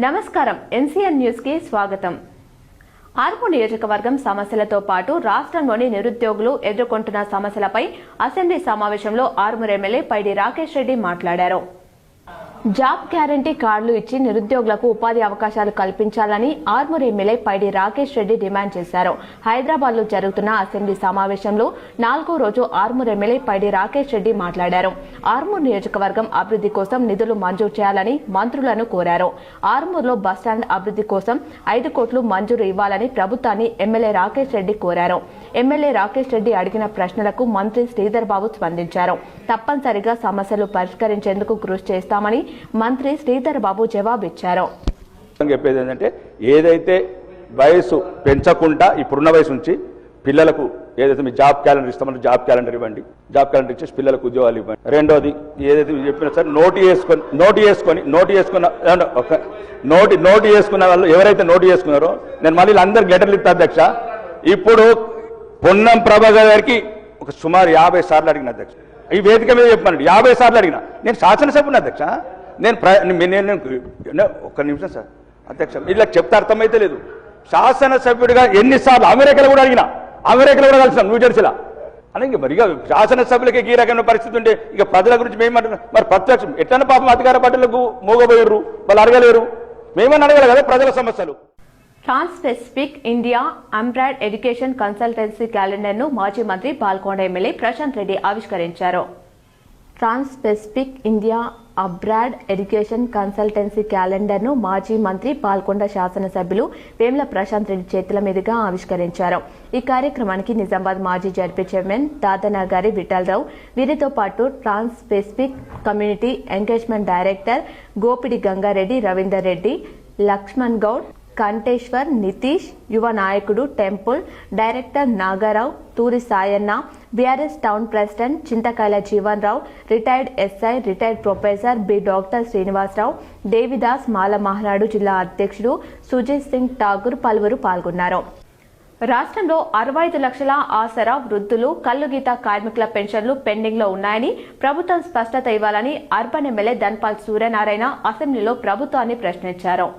నమస్కారం NCN news కి స్వాగతం. ఆర్మూర్ నియోజకవర్గం సమస్యలతో పాటు రాష్ట్రంలోని నిరుద్యోగులు ఎదుర్కొంటున్న సమస్యలపై అసెంబ్లీ సమావేశంలో ఆర్మూర్ ఎమ్మెల్యే పైడి రాకేష్ రెడ్డి మాట్లాడారు. జాబ్ గ్యారంటీ కార్డులు ఇచ్చి నిరుద్యోగులకు ఉపాధి అవకాశాలు కల్పించాలని ఆర్మూర్ ఎమ్మెల్యే పైడి రాకేష్ రెడ్డి డిమాండ్ చేశారు. హైదరాబాద్ లో జరుగుతున్న అసెంబ్లీ సమావేశంలో 4వ రోజు ఆర్మూర్ ఎమ్మెల్యే పైడి రాకేష్ రెడ్డి మాట్లాడారు. ఆర్మూర్ నియోజకవర్గం అభివృద్ధి కోసం నిధులు మంజూరు చేయాలని మంత్రులను కోరారు. ఆర్మూర్ లో బస్టాండ్ అభివృద్ధి కోసం 5 కోట్లు మంజూరు ఇవ్వాలని ప్రభుత్వాన్ని ఎమ్మెల్యే రాకేష్ రెడ్డి కోరారు. ఎమ్మెల్యే రాకేష్ రెడ్డి అడిగిన ప్రశ్నలకు మంత్రి శ్రీధర్ బాబు స్పందించారు. తప్పనిసరిగా సమస్యలు పరిష్కరించేందుకు కృషి చేస్తామని మంత్రి శ్రీధర్ బాబు జవాబిచ్చారు. చెప్పేది ఏంటంటే ఏదైతే వయసు పెంచకుండా ఇప్పుడున్న వయసు నుంచి పిల్లలకు ఏదైతే మీ జాబ్ క్యాలెండర్ ఇస్తామో జాబ్ క్యాలెండర్ ఇవ్వండి. జాబ్ క్యాలెండర్ ఇచ్చేసి పిల్లలకు ఉద్యోగాలు ఇవ్వండి. రెండోది ఏదైతే చెప్పినా సార్ నోటు చేసుకున్న వాళ్ళు ఎవరైతే నోటు చేసుకున్నారో నేను మళ్ళీ అందరికి లెటర్లు ఇస్తా అధ్యక్ష. ఇప్పుడు పొన్నం ప్రభాకర్ గారికి ఒక సుమారు 50 సార్లు అడిగిన అధ్యక్ష. ఈ వేదిక మీద చెప్పానండి 50 సార్లు అడిగిన. నేను శాసనసభ్యుని అధ్యక్ష. నేను ఒక్క నిమిషం సార్ అధ్యక్ష, ఇలా చెప్తే అర్థమైతే లేదు. శాసనసభ్యుడిగా ఎన్నిసార్లు అమెరికాలో కూడా అడిగినా, అమెరికాలో కూడా కలిసినాం న్యూజెర్సీలో. అని ఇంక మరి శాసనసభ్యులకి ఈ రకమైన పరిస్థితి ఉంటే ఇక ప్రజల గురించి మేమంటున్నాం. మరి ప్రత్యక్షం ఎట్లన్నా పాపం అధికార పార్టీలకు మోగబోయారు, వాళ్ళు అడగలేరు. మేమని అడగాలి కదా ప్రజల సమస్యలు. Trans Pacific India Abroad Education Consultancy calendar ను మాజీ మంత్రి పాల్కొండ ఎమ్మెల్యే ప్రశాంత్ రెడ్డి ఆవిష్కరించారు. Trans Pacific India Abroad Education Consultancy calendar ను మాజీ మంత్రి పాల్కొండ శాసనసభ్యులు వేముల ప్రశాంత్ రెడ్డి చేతుల మీదుగా ఆవిష్కరించారు. ఈ కార్యక్రమానికి నిజామాబాద్ మాజీ జడ్పీ చైర్మన్ దాదనగారి విఠలరావు, వీరితో పాటు Trans Pacific community engagement director Gopidi Gangareddy, Ravinder Reddy, Lakshman Goud, Kanteshwar, Nitish, యువ నాయకుడు temple director Nagarao, Turi Sayanna, BRS town president Chintakayala Jeevan Rao, retired SI, retired professor B doctor Srinivasarao, Devidas, Mala Mahanadu జిల్లా అధ్యక్షుడు సుజిత్ సింగ్ ఠాగూర్ పలువురు పాల్గొన్నారు. రాష్ట్రంలో 65 లక్షల ఆసరా వృద్ధులు, కల్లుగీత కార్మికుల పెన్షన్లు పెండింగ్ లో ఉన్నాయని ప్రభుత్వం స్పష్టత ఇవ్వాలని అర్బన్ ఎమ్మెల్యే ధన్పాల్ సూర్యనారాయణ అసెంబ్లీలో ప్రభుత్వాన్ని ప్రశ్నించారు.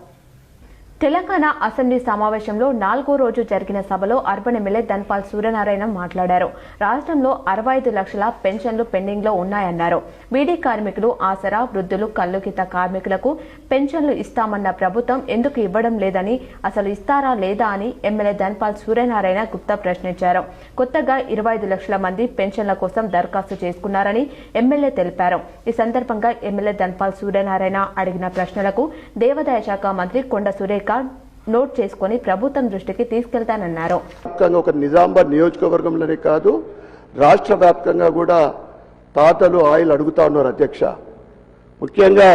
తెలంగాణ అసెంబ్లీ సమావేశంలో 4వ రోజు జరిగిన సభలో అర్బన్ ఎమ్మెల్యే ధన్పాల్ సూర్యనారాయణ మాట్లాడారు. రాష్ట్రంలో 65 లక్షల పెన్షన్లు పెండింగ్ లో ఉన్నాయన్నారు. బీడీ కార్మికులు, ఆసరా వృద్ధులు, కల్లుగీత కార్మికులకు పెన్షన్లు ఇస్తామన్న ప్రభుత్వం ఎందుకు ఇవ్వడం లేదని, అసలు ఇస్తారా లేదా అని ఎమ్మెల్యే ధన్పాల్ సూర్యనారాయణ గుప్తా ప్రశ్నించారు. కొత్తగా 25 లక్షల మంది పెన్షన్ల కోసం దరఖాస్తు చేసుకున్నారని ఎమ్మెల్యే తెలిపారు. ఈ సందర్భంగా ఎమ్మెల్యే ధన్పాల్ సూర్యనారాయణ అడిగిన ప్రశ్నలకు దేవాదాయ శాఖ మంత్రి కొండ సురేఖ నోట్ చేసుకుని ప్రభుత్వం దృష్టికి తీసుకెళ్తానన్నారు. ఒక నిజామాబాద్ నియోజకవర్గంలోనే కాదు, రాష్ట్ర వ్యాప్తంగా కూడా తాతలు ఆయిల్ అడుగుతా ఉన్నారు అధ్యక్ష. ముఖ్యంగా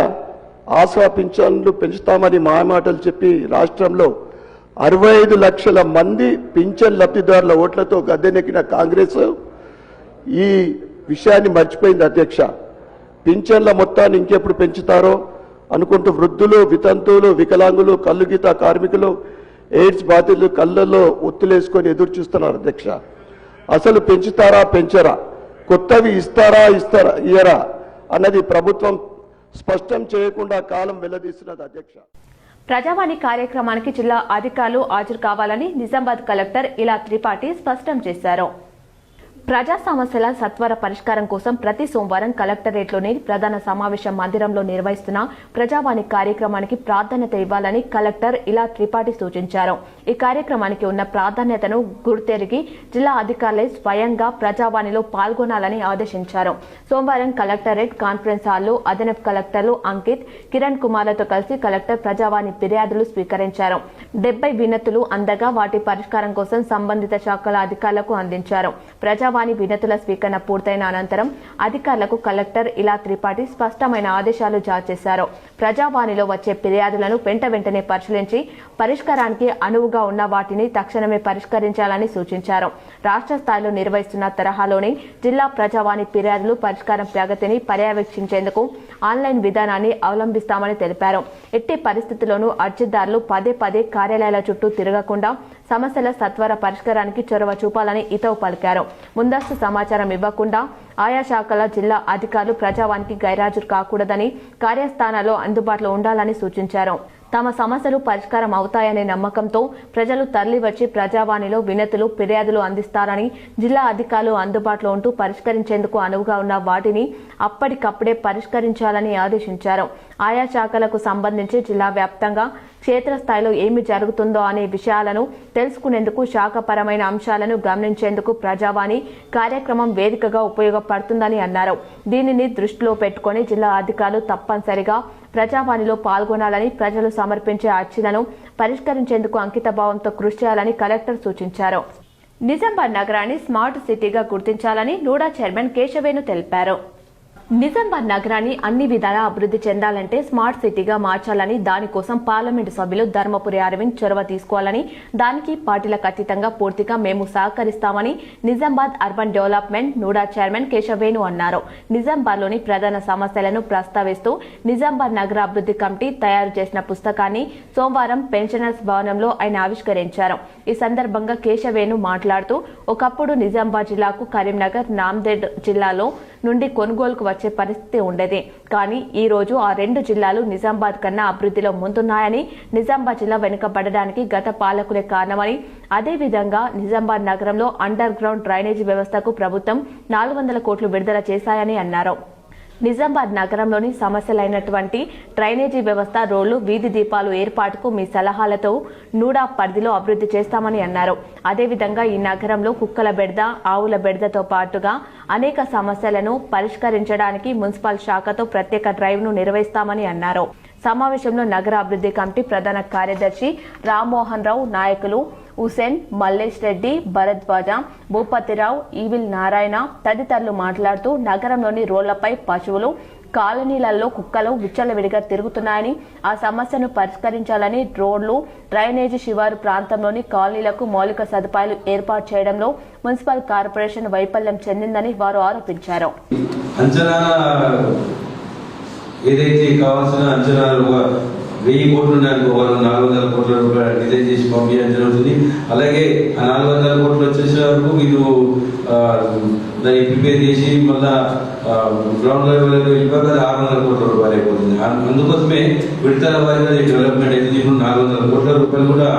ఆసరా పింఛన్లు పెంచుతామని మాయమాటలు చెప్పి రాష్ట్రంలో 65 లక్షల మంది పింఛన్ లబ్ధిదారుల ఓట్లతో గద్దెనెక్కిన కాంగ్రెస్ ఈ విషయాన్ని మర్చిపోయింది అధ్యక్ష. పింఛన్ల మొత్తాన్ని ఇంకెప్పుడు పెంచుతారో అనుకుంటూ వృద్ధులు, వితంతువులు, వికలాంగులు, కల్లుగీత కార్మికులు, ఎయిడ్స్ బాధితులు కళ్ళల్లో ఒత్తులేసుకొని ఎదురు చూస్తున్నారు అధ్యక్ష. అసలు పెంచుతారా పెంచరా, కొత్తవి ఇయ్యరా అన్నది ప్రభుత్వం స్పష్టం చేయకుండా కాలం వెల్లదీస్తున్నది అధ్యక్ష. ప్రజావాణి కార్యక్రమానికి జిల్లా అధికారులు హాజరు కావాలని నిజామాబాద్ కలెక్టర్ ఇలా త్రిపాఠి స్పష్టం చేశారు. ప్రజా సమస్యల సత్వర పరిష్కారం కోసం ప్రతి సోమవారం కలెక్టరేట్లోని ప్రధాన సమావేశ మందిరంలో నిర్వహిస్తున్న ప్రజావాణి కార్యక్రమానికి ప్రాధాన్యత ఇవ్వాలని కలెక్టర్ ఇలా త్రిపాఠి సూచించారు. ఈ కార్యక్రమానికి ఉన్న ప్రాధాన్యతను గుర్తెరిగి జిల్లా అధికారులే స్వయంగా ప్రజావాణిలో పాల్గొనాలని ఆదేశించారు. సోమవారం కలెక్టరేట్ కాన్ఫరెన్స్ హాల్లో అదనపు కలెక్టర్లు అంకిత్, కిరణ్ కుమార్లతో కలిసి కలెక్టర్ ప్రజావాణి ఫిర్యాదులు స్వీకరించారు. 70 వినతులు అందగా వాటి పరిష్కారం కోసం సంబంధిత శాఖల అధికారులకు అందించారు. ప్రజావాణి వినతుల స్వీకరణ పూర్తయిన అనంతరం అధికారులకు కలెక్టర్ ఇలా త్రిపాఠి స్పష్టమైన ఆదేశాలు జారీ చేశారు. ప్రజావాణిలో వచ్చే ఫిర్యాదులను వెంటనే పరిశీలించి పరిష్కారానికి అనువుగా ఉన్న వాటిని తక్షణమే పరిష్కరించాలని సూచించారు. రాష్ట్ర స్థాయిలో నిర్వహిస్తున్న తరహాలోని జిల్లా ప్రజావాణి ఫిర్యాదులు పరిష్కారం ప్రగతిని పర్యవేక్షించేందుకు ఆన్లైన్ విధానాన్ని అవలంబిస్తామని తెలిపారు. ఎట్టి పరిస్థితుల్లోనూ అర్జీదారులు పదే కార్యాలయాల చుట్టూ తిరగకుండా సమస్యల సత్వర పరిష్కారానికి చొరవ చూపాలని హితవు పలికారు. ముందస్తు సమాచారం ఇవ్వకుండా ఆయా శాఖల జిల్లా అధికారులు ప్రజావానికి గైరాజరు కాకూడదని, కార్యస్థానాల్లో అందుబాటులో ఉండాలని సూచించారు. తమ సమస్యలు పరిష్కారం అవుతాయనే నమ్మకంతో ప్రజలు తరలివచ్చి ప్రజావాణిలో వినతులు, ఫిర్యాదులు అందిస్తారని, జిల్లా అధికారులు అందుబాటులో ఉంటూ పరిష్కరించేందుకు అనువుగా ఉన్న వాటిని అప్పటికప్పుడే పరిష్కరించాలని ఆదేశించారు. ఆయా శాఖలకు సంబంధించి జిల్లా వ్యాప్తంగా క్షేత్రస్థాయిలో ఏమి జరుగుతుందో అనే విషయాలను తెలుసుకునేందుకు శాఖపరమైన అంశాలను గమనించేందుకు ప్రజావాణి కార్యక్రమం వేదికగా ఉపయోగపడుతుందని అన్నారు. దీనిని దృష్టిలో పెట్టుకుని జిల్లా అధికారులు తప్పనిసరిగా ప్రజావాణిలో పాల్గొనాలని, ప్రజలు సమర్పించే అర్జీలను పరిష్కరించేందుకు అంకితభావంతో కృషి చేయాలని కలెక్టర్ సూచించారు. నిజామాబాద్ నగరాన్ని స్మార్ట్ సిటీగా గుర్తించాలని నూడా చైర్మన్ కేశవేణు తెలిపారు. నిజామాబాద్ నగరాన్ని అన్ని విధాలా అభివృద్ధి చెందాలంటే స్మార్ట్ సిటీగా మార్చాలని, దానికోసం పార్లమెంటు సభ్యులు ధర్మపురి అరవింద్ చొరవ తీసుకోవాలని, దానికి పార్టీలకు అతీతంగా పూర్తిగా మేము సహకరిస్తామని Nizamabad urban development NUDA chairman Keshavenu అన్నారు. నిజామాబాద్లోని ప్రధాన సమస్యలను ప్రస్తావిస్తూ నిజామాబాద్ నగర అభివృద్ధి కమిటీ తయారు చేసిన పుస్తకాన్ని సోమవారం పెన్షనర్స్ భవనంలో ఆయన ఆవిష్కరించారు. ఈ సందర్భంగా కేశవేణు మాట్లాడుతూ, ఒకప్పుడు నిజామాబాద్ జిల్లాకు కరీంనగర్, నాందేడ్ జిల్లాలో నుండి కొనుగోలుకు వచ్చే పరిస్థితి ఉండేది. కానీ ఈ రోజు ఆ రెండు జిల్లాలు నిజామాబాద్ కన్నా అభివృద్ధిలో ముందున్నాయని, నిజామాబాద్ జిల్లా వెనుకబడడానికి గత పాలకులే కారణమని, అదేవిధంగా నిజామాబాద్ నగరంలో అండర్ గ్రౌండ్ డ్రైనేజీ వ్యవస్థకు ప్రభుత్వం 400 కోట్లు విడుదల చేశాయని అన్నారు. నిజామాబాద్ నగరంలోని సమస్యలైనటువంటి డ్రైనేజీ వ్యవస్థ, రోడ్లు, వీధి దీపాలు ఏర్పాటుకు మీ సలహాలతో నూడా పరిధిలో అభివృద్ధి చేస్తామని అన్నారు. అదేవిధంగా ఈ నగరంలో కుక్కల బెడద, ఆవుల బెడదతో పాటుగా అనేక సమస్యలను పరిష్కరించడానికి మున్సిపల్ శాఖతో ప్రత్యేక డ్రైవ్ను నిర్వహిస్తామని అన్నారు. సమావేశంలో నగర అభివృద్ధి కమిటీ ప్రధాన కార్యదర్శి రామ్మోహన్ రావు, నాయకులు హుసేన్, మల్లేష్ రెడ్డి, భరద్వాజ, భూపతిరావు, ఈవిల్ నారాయణ తదితరులు మాట్లాడుతూ, నగరంలోని రోడ్లపై పశువులు, కాలనీలలో కుక్కలు విచ్చలవిడిగా తిరుగుతున్నాయని, ఆ సమస్యను పరిష్కరించాలని, రోడ్లు, డ్రైనేజీ శివారు ప్రాంతంలోని కాలనీలకు మౌలిక సదుపాయాలు ఏర్పాటు చేయడంలో మున్సిపల్ కార్పొరేషన్ వైఫల్యం చెందిందని వారు ఆరోపించారు. ఏదైతే కావాల్సిన అంచనాలు 1000 కోట్లు ఉన్నాయనుకో, వాళ్ళు 400 కోట్ల రూపాయలు డిజైన్ చేసి పంపించడం జరుగుతుంది. అలాగే ఆ 400 కోట్లు వచ్చేసే వరకు వీళ్ళు దాన్ని ప్రిపేర్ చేసి మళ్ళా గ్రౌండ్ లెవెల్ వెళ్ళిపోక 600 కోట్ల రూపాయలు అయిపోతుంది. అందుకోసమే విడతల వారిగా డెవలప్మెంట్ అయితే ఇప్పుడు 400 కోట్ల రూపాయలు కూడా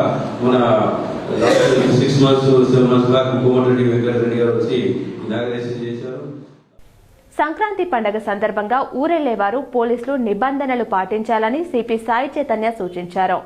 మన 6 months 7 months back Komatireddy Venkatareddy గారు వచ్చి ఇనాగరేషన్ చేశారు. సంక్రాంతి పండుగ సందర్భంగా ఊరెళ్లేవారు పోలీసులు నిబంధనలు పాటించాలని సిపి సాయి చైతన్య సూచించారు.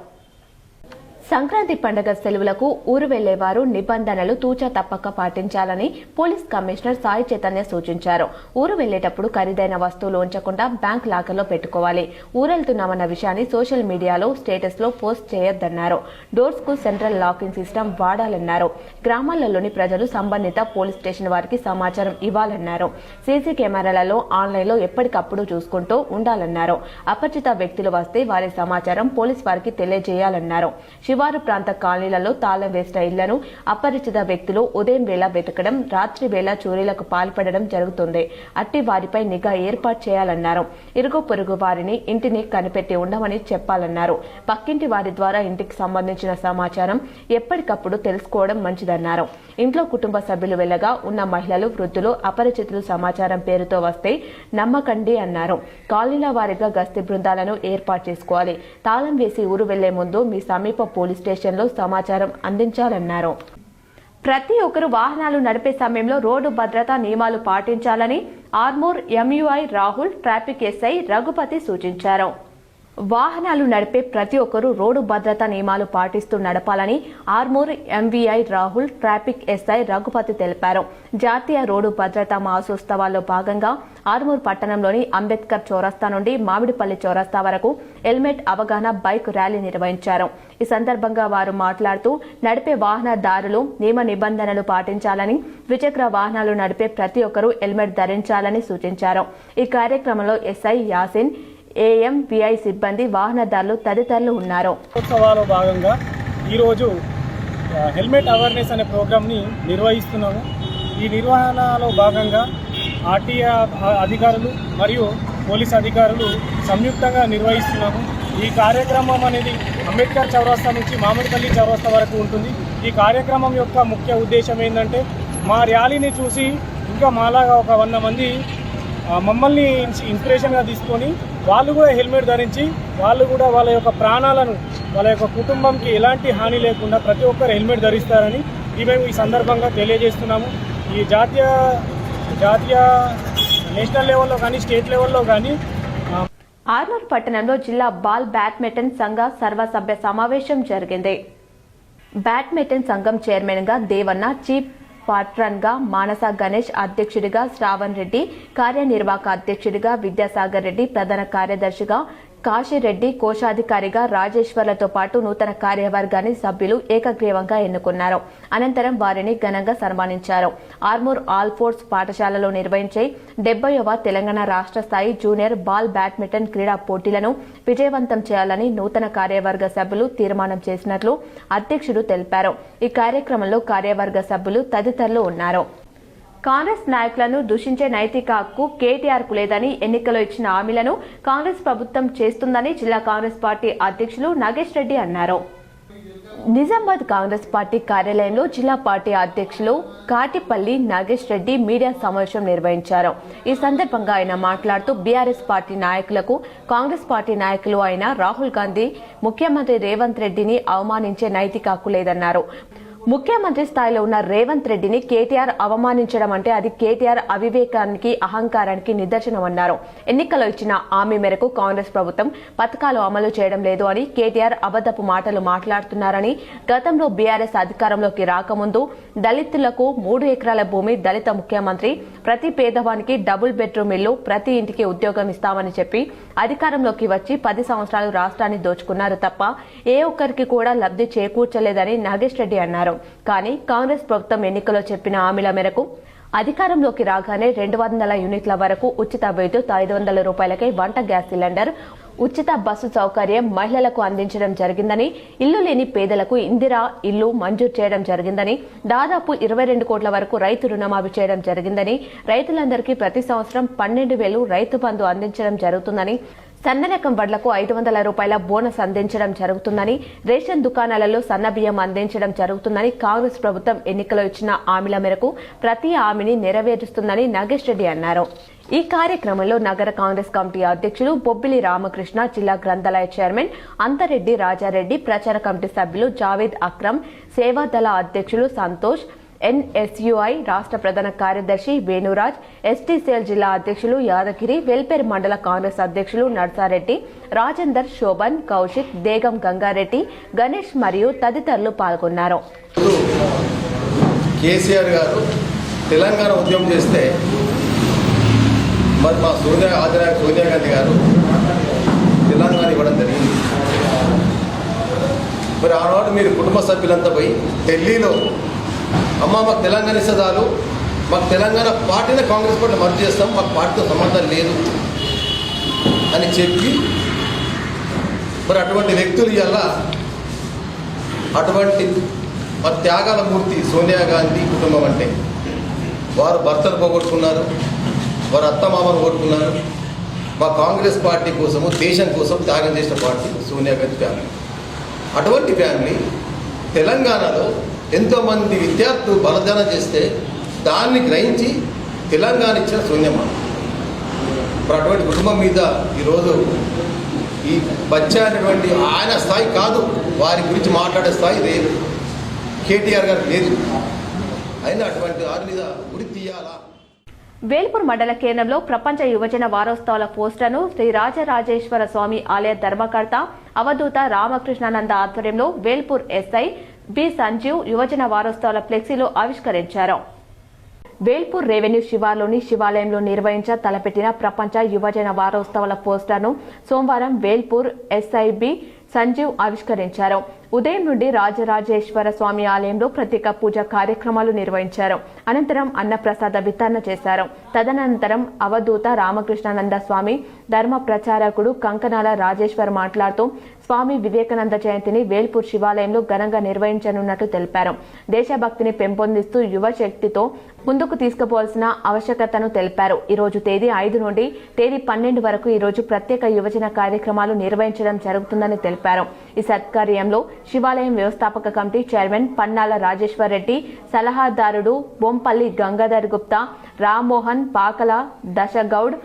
సంక్రాంతి పండుగ సెలవులకు ఊరు వెళ్లేవారు నిబంధనలు తూచా తప్పక పాటించాలని పోలీస్ కమిషనర్ సాయి చైతన్య సూచించారు. ఊరు వెళ్లేటప్పుడు ఖరీదైన వస్తువులు ఉంచకుండా బ్యాంక్ లాకర్లో పెట్టుకోవాలి. ఊరెళ్తున్నామన్న విషయాన్ని సోషల్ మీడియాలో, స్టేటస్ లో పోస్ట్ చేయొద్దన్నారు. డోర్స్ కు సెంట్రల్ లాకింగ్ సిస్టమ్ వాడాలన్నారు. గ్రామాలలోని ప్రజలు సంబంధిత పోలీస్ స్టేషన్ వారికి సమాచారం ఇవ్వాలన్నారు. సీసీ కెమెరాలలో, ఆన్లైన్లో ఎప్పటికప్పుడు చూసుకుంటూ ఉండాలన్నారు. అపరిచిత వ్యక్తులు వస్తే వారి సమాచారం పోలీస్ వారికి తెలియజేయాలన్నారు. శివారు ప్రాంత కాలనీలలో తాళం వేసిన ఇళ్లను అపరిచిత వ్యక్తులు ఉదయం వేళ వెతకడం, రాత్రి వేళ చోరీలకు పాల్పడడం జరుగుతుంది. అట్టి వారిపై నిఘా ఏర్పాటు చేయాలన్నారు. ఇరుగు పొరుగు వారిని, ఇంటిని కనిపెట్టి ఉండమని చెప్పాలన్నారు. పక్కింటి వారి ద్వారా ఇంటికి సంబంధించిన సమాచారం ఎప్పటికప్పుడు తెలుసుకోవడం మంచిదన్నారు. ఇంట్లో కుటుంబ సభ్యులు వెళ్లగా ఉన్న మహిళలు, వృద్ధులు, అపరిచితులు సమాచారం పేరుతో వస్తే నమ్మకండి అన్నారు. కాలనీల వారీగా గస్తీ బృందాలను ఏర్పాటు చేసుకోవాలి. తాళం వేసి ఊరు వెళ్లే ముందు మీ సమీప పోలీస్ స్టేషన్లో సమాచారం అందించాలన్నారు. ప్రతి ఒక్కరూ వాహనాలు నడిపే సమయంలో రోడ్డు భద్రతా నియమాలు పాటించాలని Armoor MVI Rahul, traffic SI Raghupathi సూచించారు. వాహనాలు నడిపే ప్రతి ఒక్కరూ రోడ్డు భద్రతా నియమాలు పాటిస్తూ నడపాలని Armoor MVI Rahul, traffic SI Raghupathi తెలిపారు. జాతీయ రోడ్డు భద్రతా మాసోత్సవాల్లో భాగంగా ఆర్మూర్ పట్టణంలోని అంబేద్కర్ చౌరస్తా నుండి మామిడిపల్లి చౌరస్తా వరకు హెల్మెట్ అవగాహన బైక్ ర్యాలీ నిర్వహించారు. ఈ సందర్భంగా వారు మాట్లాడుతూ, నడిపే వాహనదారులు నియమ నిబంధనలు పాటించాలని, ద్విచక్ర వాహనాలు నడిపే ప్రతి ఒక్కరూ హెల్మెట్ ధరించాలని సూచించారు. ఈ కార్యక్రమంలో ఎస్ఐ యాసిన్, ఏఎంవిఐ సిబ్బంది, వాహనదారులు తదితరులు ఉన్నారు. ఉత్సవాల్లో భాగంగా ఈరోజు హెల్మెట్ అవేర్నెస్ అనే ప్రోగ్రామ్ని నిర్వహిస్తున్నాము. ఈ నిర్వహణలో భాగంగా ఆర్టీఏ అధికారులు మరియు పోలీస్ అధికారులు సంయుక్తంగా నిర్వహిస్తున్నాము. ఈ కార్యక్రమం అనేది అంబేద్కర్ చౌరస్తా నుంచి మామిడిపల్లి చౌరస్తా వరకు ఉంటుంది. ఈ కార్యక్రమం యొక్క ముఖ్య ఉద్దేశం ఏంటంటే, మా ర్యాలీని చూసి ఇంకా మాలాగా ఒక 100 మంది మమ్మల్ని ఇన్స్పిరేషన్గా తీసుకొని వాళ్ళు కూడా హెల్మెట్ ధరించి వాళ్ళు కూడా వాళ్ళ యొక్క ప్రాణాలను వాళ్ళ యొక్క కుటుంబంకి ఎలాంటి హాని లేకుండా ప్రతి ఒక్కరు హెల్మెట్ ధరిస్తారని మేము ఈ సందర్భంగా తెలియజేస్తున్నాము. ఈ జాతీయ నేషనల్ లెవెల్లో కానీ స్టేట్ లెవెల్లో కానీ ఆర్మూర్ పట్టణంలో జిల్లా బాల్ బ్యాడ్మింటన్ సంఘ సర్వసభ్య సమావేశం జరిగింది. బ్యాడ్మింటన్ సంఘం చైర్మన్ గా దేవన్న, చీఫ్ పాట్రన్ గా మానస గణేష్, అధ్యక్షుడిగా శ్రావణ్ రెడ్డి, కార్యనిర్వాహక అధ్యక్షుడిగా విద్యాసాగర్ రెడ్డి, ప్రధాన కార్యదర్శిగా కాశీరెడ్డి, కోశాధికారిగా రాజేశ్వర్లతో పాటు నూతన కార్యవర్గాన్ని సభ్యులు ఏకగ్రీవంగా ఎన్నుకున్నారు. అనంతరం వారిని ఘనంగా సన్మానించారు. ఆర్మూర్ ఆల్ ఫోర్స్ పాఠశాలలో నిర్వహించే 70వ తెలంగాణ రాష్ట్ర స్థాయి జూనియర్ బాల్ బ్యాడ్మింటన్ క్రీడా పోటీలను విజయవంతం చేయాలని నూతన కార్యవర్గ సభ్యులు తీర్మానం చేసినట్లు అధ్యక్షుడు తెలిపారు. ఈ కార్యక్రమంలో కార్యవర్గ సభ్యులు తదితరులు ఉన్నారు. కాంగ్రెస్ నాయకులను దూషించే నైతిక హక్కు కేటీఆర్ కు లేదని, ఎన్నికల్లో ఇచ్చిన హామీలను కాంగ్రెస్ ప్రభుత్వం చేస్తుందని జిల్లా కాంగ్రెస్ పార్టీ అధ్యక్షులు నాగేష్ రెడ్డి అన్నారు. నిజామాబాద్ కాంగ్రెస్ పార్టీ కార్యాలయంలో జిల్లా పార్టీ అధ్యక్షులు కాటిపల్లి నాగేష్ రెడ్డి మీడియా సమావేశం నిర్వహించారు. ఈ సందర్భంగా ఆయన మాట్లాడుతూ బీఆర్ఎస్ పార్టీ నాయకులకు కాంగ్రెస్ పార్టీ నాయకులు అయిన రాహుల్ గాంధీ ముఖ్యమంత్రి రేవంత్ రెడ్డిని అవమానించే నైతిక హక్కు లేదన్నారు. ముఖ్యమంత్రి స్థాయిలో ఉన్న రేవంత్ రెడ్డిని కేటీఆర్ అవమానించడం అంటే అది కేటీఆర్ అవివేకానికి, అహంకారానికి నిదర్శనమన్నారు. ఎన్నికల్లో ఇచ్చిన హామీ మేరకు కాంగ్రెస్ ప్రభుత్వం పథకాలు అమలు చేయడం లేదు అని కేటీఆర్ అబద్దపు మాటలు మాట్లాడుతున్నారని, గతంలో బీఆర్ఎస్ అధికారంలోకి రాకముందు దళితులకు 3 ఎకరాల భూమి, దళిత ముఖ్యమంత్రి, ప్రతి పేదవానికి డబుల్ బెడ్రూమ్ ఇల్లు, ప్రతి ఇంటికి ఉద్యోగం ఇస్తామని చెప్పి అధికారంలోకి వచ్చి 10 సంవత్సరాలు రాష్ట్రాన్ని దోచుకున్నారు తప్ప ఏ ఒక్కరికి కూడా లబ్ధి చేకూర్చలేదని నాగేష్ రెడ్డి అన్నారు. కానీ కాంగ్రెస్ ప్రభుత్వం ఎన్నికల్లో చెప్పిన హామీల మేరకు అధికారంలోకి రాగానే 200 యూనిట్ల వరకు ఉచిత విద్యుత్, 500 రూపాయలకే వంట గ్యాస్ సిలిండర్, ఉచిత బస్సు సౌకర్యం మహిళలకు అందించడం జరిగిందని, ఇల్లు లేని పేదలకు ఇందిరా ఇల్లు మంజూరు చేయడం జరిగిందని, దాదాపు 22 కోట్ల వరకు రైతు రుణమాఫీ చేయడం జరిగిందని, రైతులందరికీ ప్రతి సంవత్సరం 12,000 రైతు బంధు అందించడం జరుగుతుందని, సన్న రకం వడ్లకు 500 రూపాయల బోనస్ అందించడం జరుగుతుందని, రేషన్ దుకాణాలలో సన్న బియ్యం అందించడం జరుగుతుందని, కాంగ్రెస్ ప్రభుత్వం ఎన్నికల్లో ఇచ్చిన హామీల మేరకు ప్రతి హామీని నెరవేరుస్తుందని నాగేష్ రెడ్డి అన్నారు. ఈ కార్యక్రమంలో నగర కాంగ్రెస్ కమిటీ అధ్యక్షులు బొబ్బిలి రామకృష్ణ, జిల్లా గ్రంథాలయ చైర్మన్ అంతరెడ్డి రాజారెడ్డి, ప్రచార కమిటీ సభ్యులు జావేద్ అక్రమ్, సేవాదళ అధ్యక్షులు సంతోష్, ఎన్ఎస్యుఐ రాష్ట్ర ప్రధాన కార్యదర్శి వేణురాజ్, ఎస్టీ సెల్ జిల్లా అధ్యక్షులు యాదగిరి, వెల్పేర్ మండల కాంగ్రెస్ అధ్యక్షులు నర్సారెడ్డి, రాజేందర్, శోభన్, కౌశిక్, దేగం గంగారెడ్డి, గణేష్ మరియు తదితరులు పాల్గొన్నారు. కేసీఆర్ గారు తెలంగాణ ఉద్యమం చేస్తే మరి మా సోనియా గాంధీ గారు తెలంగాణ ఇవ్వడం జరిగింది. మరి ఆనాడు మీరు కుటుంబ సభ్యులంతా పోయి ఢిల్లీలో అమ్మ మాకు తెలంగాణ ఇస్తే చాలు, మాకు తెలంగాణ పార్టీనే కాంగ్రెస్ పార్టీ మర్జీ చేస్తాం, మాకు పార్టీతో సంబంధం లేదు అని చెప్పి మరి అటువంటి వ్యక్తులు ఇవాళ అటువంటి మరి త్యాగాల మూర్తి సోనియా గాంధీ కుటుంబం అంటే వారు భర్తను పోగొట్టుకున్నారు, వారు అత్తమామను పోగొట్టుకున్నారు. మా కాంగ్రెస్ పార్టీ కోసము, దేశం కోసం త్యాగం చేసిన పార్టీ సోనియా గాంధీ ఫ్యామిలీ. అటువంటి ఫ్యామిలీ తెలంగాణలో ఎంతోమంది విద్యార్థులు బలదానం చేస్తే దాన్ని గ్రహించి తెలంగాణ ఇచ్చిన సోనియమ్మ. మరి అటువంటి కుటుంబం మీద ఈరోజు ఈ బచ్చా అనేటువంటి ఆయన స్థాయి కాదు, వారి గురించి మాట్లాడే స్థాయి లేదు, కేటీఆర్ గారు లేదు. అయినా అటువంటి వారి మీద ఉరి తీయాలా? వేల్పూర్ మండల కేంద్రంలో ప్రపంచ యువజన వారోత్సవాల పోస్టర్ను శ్రీ రాజరాజేశ్వర స్వామి ఆలయ ధర్మకర్త అవధూత రామకృష్ణానంద ఆధ్వర్యంలో వేల్పూర్ ఎస్ఐ బి సంజీవ్ యువజన వారోత్సవాల ఫ్లెక్సీలో ఆవిష్కరించారు. వేల్పూర్ రెవెన్యూ శివార్లోని శివాలయంలో తలపెట్టిన ప్రపంచ యువజన వారోత్సవాల పోస్టర్ను సోమవారం వేల్పూర్ ఎస్ఐబి సంజీవ్ ఆవిష్కరించారు. ఉదయం నుండి రాజరాజేశ్వర స్వామి ఆలయంలో ప్రత్యేక పూజ కార్యక్రమాలు నిర్వహించారు. అనంతరం అన్నప్రసాద వితరణ చేశారు. తదనంతరం అవధూత రామకృష్ణానంద స్వామి ధర్మ ప్రచారకుడు కంకనాల రాజేశ్వర్ మాట్లాడుతూ స్వామి వివేకానంద జయంతిని వేల్పూర్ శివాలయంలో ఘనంగా నిర్వహించనున్నట్లు తెలిపారు. దేశభక్తిని పెంపొందిస్తూ యువ శక్తితో ముందుకు తీసుకుపోవాల్సిన ఆవశ్యకతను తెలిపారు. ఈ రోజు తేదీ 5 నుండి తేదీ 12 వరకు ఈ రోజు ప్రత్యేక యువజన కార్యక్రమాలు నిర్వహించడం జరుగుతుందని తెలిపారు. ఈ సత్కార్యంలో శివాలయం వ్యవస్థాపక కమిటీ చైర్మన్ పన్నాల రాజేశ్వర్ రెడ్డి, సలహాదారుడు బొంపల్లి గంగాధర్ గుప్తా, రామ్మోహన్, పాకల దశగౌడ్,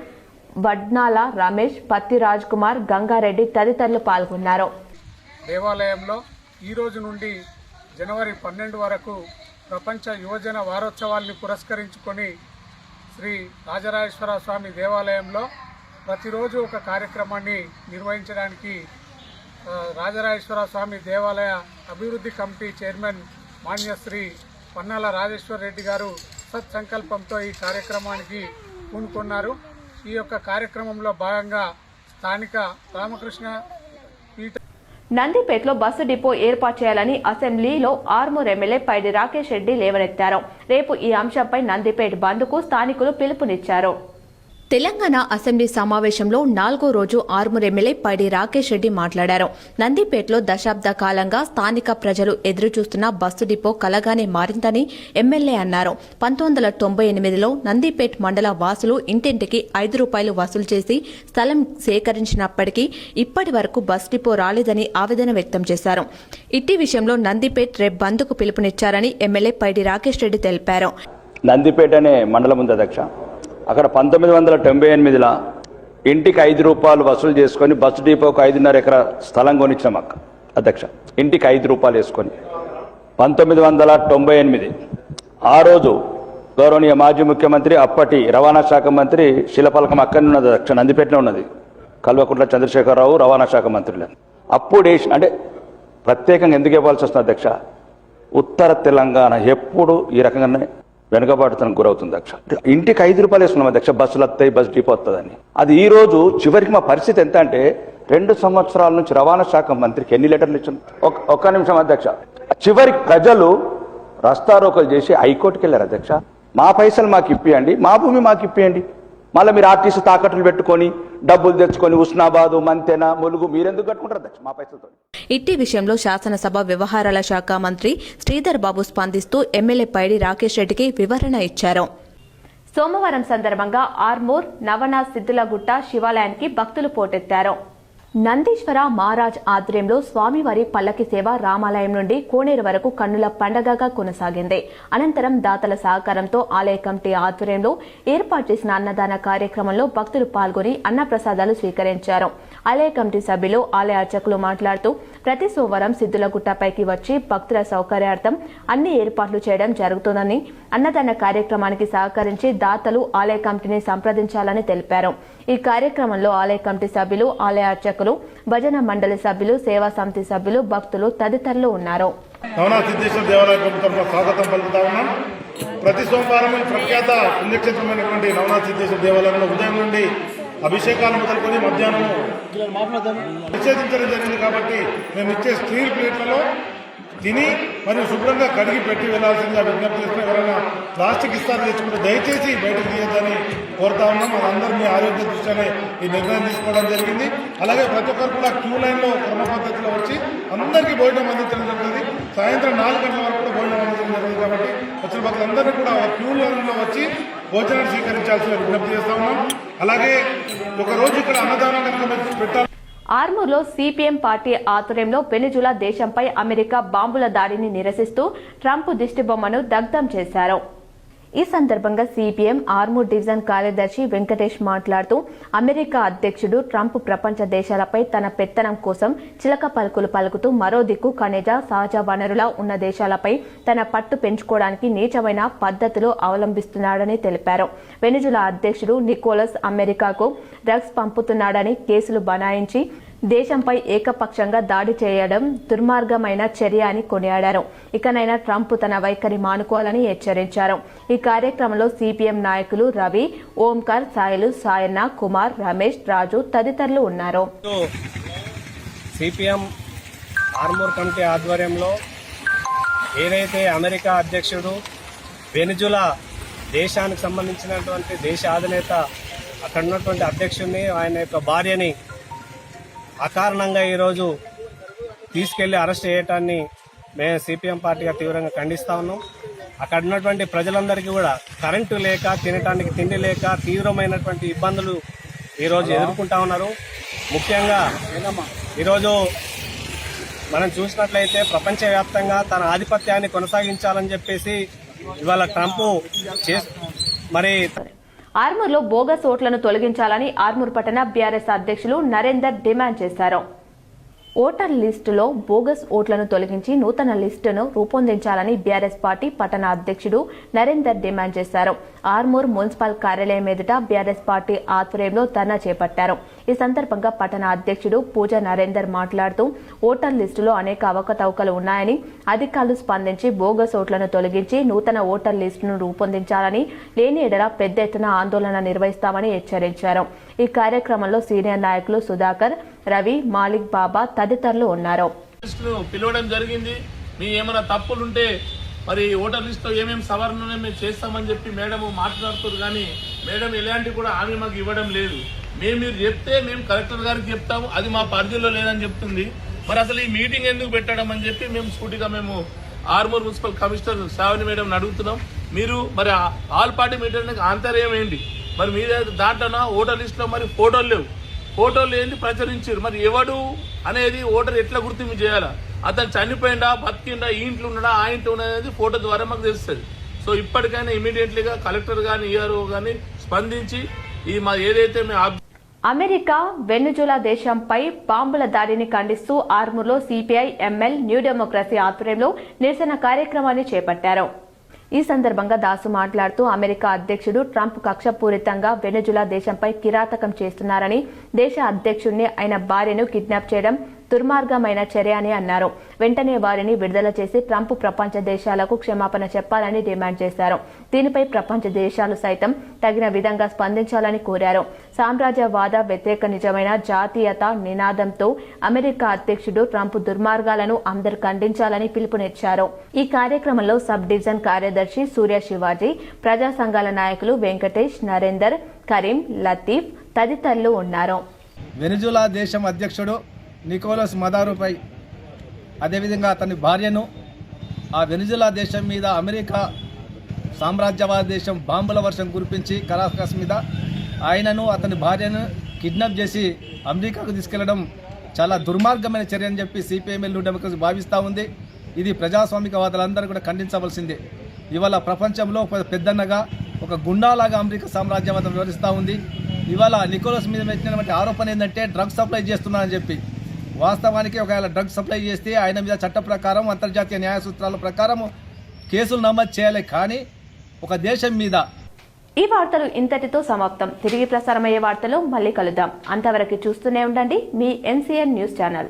వడ్నాల రమేష్, పత్తి రాజ్ కుమార్, గంగారెడ్డి తదితరులు పాల్గొన్నారు. దేవాలయంలో ఈ రోజు నుండి జనవరి 12 వరకు ప్రపంచ యువజన వారోత్సవాల్ని పురస్కరించుకొని శ్రీ రాజరాజేశ్వర స్వామి దేవాలయంలో ప్రతిరోజు ఒక కార్యక్రమాన్ని నిర్వహించడానికి రాజరాజేశ్వర స్వామి దేవాలయ అభివృద్ధి కమిటీ చైర్మన్ మాన్యశ్రీ పన్నాల రాజేశ్వర్ రెడ్డి గారు సత్సంకల్పంతో ఈ కార్యక్రమానికి పూనుకున్నారు. ఈ యొక్క కార్యక్రమంలో భాగంగా స్థానిక రామకృష్ణ పీఠ నందిపేటలో బస్సు డిపో ఏర్పాటు చేయాలని అసెంబ్లీలో ఆర్మూర్ ఎమ్మెల్యే పైడి రాకేష్ రెడ్డి లేవనెత్తారు. రేపు ఈ అంశంపై నందిపేట బంద్కు స్థానికులు పిలుపునిచ్చారు. తెలంగాణ అసెంబ్లీ సమావేశంలో 4వ రోజు ఆర్మూర్ ఎమ్మెల్యే పైడి రాకేష్ రెడ్డి మాట్లాడారు. నందిపేటలో దశాబ్ద కాలంగా స్థానిక ప్రజలు ఎదురుచూస్తున్న బస్సు డిపో కలగానే మారిందని ఎమ్మెల్యే అన్నారు. 1998లో నందిపేట మండల వాసులు ఇంటింటికి ₹5 వసూలు చేసి స్థలం సేకరించినప్పటికీ ఇప్పటి వరకు బస్ డిపో రాలేదని ఆవేదన వ్యక్తం చేశారు. ఇట్టి విషయంలో నందిపేట రేపు బంద్కు పిలుపునిచ్చారని ఎమ్మెల్యే పైడి రాకేష్ రెడ్డి తెలిపారు. నందిపేట అనే మండలం ఉంది అధ్యక్ష. అక్కడ 1998లో ఇంటికి ₹5 వసూలు చేసుకొని బస్సు డిపోకు 5.5 ఎకరా స్థలం కొనిచ్చాం అక్క అధ్యక్ష. ఇంటికి ₹5 వేసుకొని 1998 ఆ రోజు గౌరవనీయ మాజీ ముఖ్యమంత్రి అప్పటి రవాణా శాఖ మంత్రి శిలపలకం అక్కడనే ఉన్నది అధ్యక్ష, నందిపేటలో ఉన్నది. కల్వకుంట్ల చంద్రశేఖరరావు రవాణా శాఖ మంత్రులు. అప్పుడు అంటే ప్రత్యేకంగా ఎందుకు ఇవ్వాల్సి వస్తుంది అధ్యక్ష, ఉత్తర తెలంగాణ ఎప్పుడు ఈ రకంగానే వెనుకబాటుతనం గురవుతుంది అధ్యక్ష. ఇంటికి ₹5 వేసుకున్నాం అధ్యక్ష, బస్సులు వస్తాయి, బస్సు డిపో వస్తుందని. అది ఈ రోజు చివరికి మా పరిస్థితి ఎంత అంటే 2 సంవత్సరాల నుంచి రవాణా శాఖ మంత్రికి ఎన్ని లెటర్లు ఇచ్చాను. ఒక్క నిమిషం అధ్యక్ష. చివరికి ప్రజలు రస్తారోకలు చేసి హైకోర్టుకి వెళ్ళారు అధ్యక్ష. మా పైసలు మాకు ఇప్పియండి, మా భూమి మాకు ఇప్పియండి. మళ్ళీ మీరు ఆర్టీసీ తాకట్లు పెట్టుకొని డబ్బులు తెచ్చుకొని ఉస్నాబాదు, మంతెన, ములుగు మీరెందుకు కట్టుకుంటారు అధ్యక్ష మా పైసలతో. ఇట్టి విషయంలో శాసనసభ వ్యవహారాల శాఖ మంత్రి శ్రీధర్ బాబు స్పందిస్తూ ఎమ్మెల్యే పైడి రాకేష్ రెడ్డికి వివరణ ఇచ్చారు. సోమవారం సందర్భంగా ఆర్మూర్ నవనా సిద్దులగుట్ట శివాలయానికి భక్తులు పోటెత్తారు. నందీశ్వర మహారాజ్ ఆధ్వర్యంలో స్వామివారి పల్లకి సేవ రామాలయం నుండి కోనేరు వరకు కన్నుల పండగగా కొనసాగింది. అనంతరం దాతల సహకారంతో ఆలయ కమిటీ ఆధ్వర్యంలో ఏర్పాటు చేసిన అన్నదాన కార్యక్రమంలో భక్తులు పాల్గొని అన్నప్రసాదాలు స్వీకరించారు. ఆలయ కమిటీ సభ్యులు, ఆలయ అర్చకులు మాట్లాడుతూ ప్రతి సోమవారం సిద్దులగుట్టపైకి వచ్చి భక్తుల సౌకర్యార్థం అన్ని ఏర్పాట్లు చేయడం జరుగుతుందని, అన్నదాన కార్యక్రమానికి సహకరించి దాతలు ఆలయ కమిటీని సంప్రదించాలని తెలిపారు. ఈ కార్యక్రమంలో ఆలయ కమిటీ సభ్యులు, ఆలయ అర్చకులు, భజన మండలి సభ్యులు, సేవా సమితి సభ్యులు, భక్తులు తదితరులు ఉన్నారు. నవనా సిద్ధేశ్వర దేవాలయ ప్రభుత్వంలో స్వాగతం పలుకుతా ఉన్నాం. ప్రతి సోమవారం ప్రఖ్యాత పుణ్యక్షేత్రమైనటువంటి నవనా సిద్ధేశ్వర దేవాలయంలో ఉదయం నుండి అభిషేకాలు మొదలుకొని మధ్యాహ్నం నిషేధించడం జరిగింది. కాబట్టి మేము ఇచ్చే స్టీల్ ప్లేట్లలో తిని మరియు శుభ్రంగా కడిగి పెట్టి వెళ్లాల్సిందిగా విజ్ఞప్తి చేస్తున్న, ఎవరైనా ప్లాస్టిక్ ఇస్తారు తెచ్చుకుంటే దయచేసి బయటకు తీయొద్దని కోరుతా ఉన్నాం. అందరూ మీ ఆరోగ్య దృష్ట్యానే ఈ నిర్ణయం తీసుకోవడం జరిగింది. అలాగే ప్రతి ఒక్కరు కూడా క్యూ లైన్లో క్రమ పద్ధతిలో వచ్చి అందరికీ భోజనం అందించడం జరుగుతుంది. సాయంత్రం 4 గంటల వరకు కూడా భోజనం అందించడం జరుగుతుంది. కాబట్టి వచ్చిన భక్తులందరినీ కూడా క్యూ లైన్లో వచ్చి భోజనం స్వీకరించాల్సిన విజ్ఞప్తి చేస్తా ఉన్నాం. అలాగే ఒకరోజు ఇక్కడ అన్నదానం కనుక పెట్టాలి. ఆర్మూర్లో సిపిఎం పార్టీ ఆధ్వర్యంలో వెనిజులా దేశంపై అమెరికా బాంబుల దాడిని నిరసిస్తూ ట్రంప్ దిష్టిబొమ్మను దగ్ధం చేశారు. ఈ సందర్భంగా సిపిఎం ఆర్మూర్ డివిజన్ కార్యదర్శి వెంకటేష్ మాట్లాడుతూ అమెరికా అధ్యక్షుడు ట్రంప్ ప్రపంచ దేశాలపై తన పెత్తనం కోసం చిలక పలుకులు పలుకుతూ మరో దిక్కు ఖనిజ సహజ వనరుల ఉన్న దేశాలపై తన పట్టు పెంచుకోవడానికి నీచమైన పద్ధతులు అవలంబిస్తున్నాడని తెలిపారు. వెనిజులా అధ్యక్షుడు నికోలస్ అమెరికాకు డ్రగ్స్ పంపుతున్నాడని కేసులు బనాయించి దేశంపై ఏకపక్షంగా దాడి చేయడం దుర్మార్గమైన చర్య అని కొనియాడారు. ఇకనైనా ట్రంప్ తన వైఖరి మానుకోవాలని హెచ్చరించారు. ఈ కార్యక్రమంలో సిపిఎం నాయకులు రవి, ఓంకార్, సాయిలు, సాయన్న, కుమార్, రమేష్, రాజు తదితరులు ఉన్నారు. సిపిఎం ఆర్మూర్ కమిటీ ఆధ్వర్యంలో ఏదైతే అమెరికా అధ్యక్షుడు వెనిజులా దేశానికి సంబంధించినటువంటి దేశ అధినేత అక్కడ ఉన్నటువంటి అధ్యక్షుడిని, ఆయన యొక్క భార్యని అకారణంగా ఈరోజు తీసుకెళ్లి అరెస్ట్ చేయటాన్ని మేము సిపిఎం పార్టీగా తీవ్రంగా ఖండిస్తా ఉన్నాం. అక్కడ ఉన్నటువంటి ప్రజలందరికీ కూడా కరెంటు లేక, తినటానికి తిండి లేక తీవ్రమైనటువంటి ఇబ్బందులు ఈరోజు ఎదుర్కొంటా ఉన్నారు. ముఖ్యంగా ఈరోజు మనం చూసినట్లయితే ప్రపంచవ్యాప్తంగా తన ఆధిపత్యాన్ని కొనసాగించాలని చెప్పేసి ఇవాళ ట్రంప్ మరి ఆర్మూర్లో బోగస్ ఓట్లను తొలగించాలని ఆర్మూర్ పట్టణ బీఆర్ఎస్ అధ్యక్షులు నరేందర్ డిమాండ్ చేశారు. ఓటర్ లిస్టులో బోగస్ ఓట్లను తొలగించి నూతన లిస్టును రూపొందించాలని బీఆర్ఎస్ పార్టీ పట్టణ అధ్యక్షుడు నరేందర్ డిమాండ్ చేశారు. ఆర్మూర్ మున్సిపల్ కార్యాలయం ఎదుట బీఆర్ఎస్ పార్టీ ఆధ్వర్యంలో ధర్నా చేపట్టారు. ఈ సందర్భంగా పట్టణ అధ్యక్షుడు పూజ నరేందర్ మాట్లాడుతూ ఓటర్ లిస్టులో అనేక అవకతవకలు ఉన్నాయని అధికారులు స్పందించి బోగస్ ఓట్లను తొలగించి నూతన ఓటర్ లిస్టును రూపొందించాలని, లేని ఎడల పెద్ద ఎత్తున ఆందోళన నిర్వహిస్తామని హెచ్చరించారు. ఈ కార్యక్రమంలో సీనియర్ నాయకులు సుధాకర్, రవి, మాలిక్ బాబా తదితరులు ఉన్నారు. పిలవడం జరిగింది. మీ ఏమైనా తప్పులుంటే మరి ఓటర్ లిస్ట్ లో ఏమేమి సవరణ మేము చేస్తామని చెప్పి మేడం మాట్లాడుతారు. కానీ మేడం ఎలాంటి కూడా హామీ మాకు ఇవ్వడం లేదు. మీరు చెప్తే మేము కలెక్టర్ గారికి చెప్తాము, అది మా పరిధిలో లేదని చెప్తుంది. మరి అసలు ఈ మీటింగ్ ఎందుకు పెట్టడం అని చెప్పి మేము సూటిగా మేము Armoor municipal commissioner Shravani madam అడుగుతున్నాం. మీరు మరి ఆల్ పార్టీ మీటింగ్ ఆంతర్యం ఏంటి? మరి మీరే దాంట్లో ఓటర్ లిస్ట్ లో మరి ఫోటోలు లేవు, ఫోటోలు ఏంటి ప్రచురించారు. మరి ఎవడు అనేది ఓటర్ ఎట్లా గుర్తింపు చేయాలా? అతను చనిపోయిందా, బతికిండా, ఈ ఇంట్లో ఉన్నాడా, ఆ ఇంట్లో ఉన్నది ఫోటో ద్వారా మాకు తెలుస్తుంది. సో ఇప్పటికైనా ఇమీడియట్లీగా కలెక్టర్ కానీ ఈఆర్ఓ కానీ స్పందించి ఈ మా ఏదైతే అమెరికా వెనుజులా దేశంపై బాంబుల దాడిని ఖండిస్తూ ఆర్మూర్లో సిపిఐ, ఎంఎల్, న్యూ డెమోక్రసీ ఆధ్వర్యంలో నిరసన కార్యక్రమాన్ని చేపట్టారు. ఈ సందర్భంగా దాసు మాట్లాడుతూ అమెరికా అధ్యక్షుడు ట్రంప్ కక్షపూరితంగా వెనుజులా దేశంపై కిరాతకం చేస్తున్నారని, దేశ అధ్యక్షుడిని ఆయన భార్యను కిడ్నాప్ చేయడం దుర్మార్గమైన చర్య అని అన్నారు. వెంటనే వారిని విడుదల చేసి ట్రంప్ ప్రపంచ దేశాలకు క్షమాపణ చెప్పాలని డిమాండ్ చేశారు. దీనిపై ప్రపంచ దేశాలు సైతం తగిన విధంగా స్పందించాలని కోరారు. సామ్రాజ్యవాద వ్యతిరేక నిజమైన జాతీయత నినాదంతో అమెరికా అధ్యక్షుడు ట్రంప్ దుర్మార్గాలను అందరూ ఖండించాలని పిలుపునిచ్చారు. ఈ కార్యక్రమంలో సబ్ డివిజన్ కార్యదర్శి సూర్య శివాజీ, ప్రజా సంఘాల నాయకులు వెంకటేష్, నరేందర్, కరీం, లతీఫ్ తదితరులు ఉన్నారు. వెనుజులా దేశం అధ్యక్షుడు నికోలస్ మదారోపై, అదేవిధంగా అతని భార్యను ఆ వెనుజులా దేశం మీద అమెరికా సామ్రాజ్యవాద దేశం బాంబుల వర్షం కురిపించి కరాకస్ మీద ఆయనను అతని భార్యను కిడ్నాప్ చేసి అమెరికాకు తీసుకెళ్లడం చాలా దుర్మార్గమైన చర్య అని చెప్పి సిపిఎంఎల్ డెమోక్రసీ భావిస్తూ ఉంది. ఇది ప్రజాస్వామికవాదులందరూ కూడా ఖండించవలసిందే. ఇవాళ ప్రపంచంలో పెద్దన్నగా ఒక గుండాలాగా అమెరికా సామ్రాజ్యవాదం వివరిస్తూ ఉంది. ఇవాళ నికోలస్ మీద పెట్టినటువంటి ఆరోపణ ఏంటంటే డ్రగ్స్ సప్లై చేస్తున్నారని చెప్పి. వాస్తవానికి ఒకవేళ డ్రగ్స్ సప్లై చేస్తే ఆయన మీద చట్ట ప్రకారం, అంతర్జాతీయ న్యాయ సూత్రాల ప్రకారం కేసులు నమోదు చేయాలి. కానీ ఒక దేశం మీద. ఈ వార్తలు ఇంతటితో సమాప్తం. తిరిగి ప్రసారమయ్యే వార్తలు మళ్ళీ కలుద్దాం. అంతవరకు చూస్తూనే ఉండండి మీ NCN న్యూస్ ఛానల్.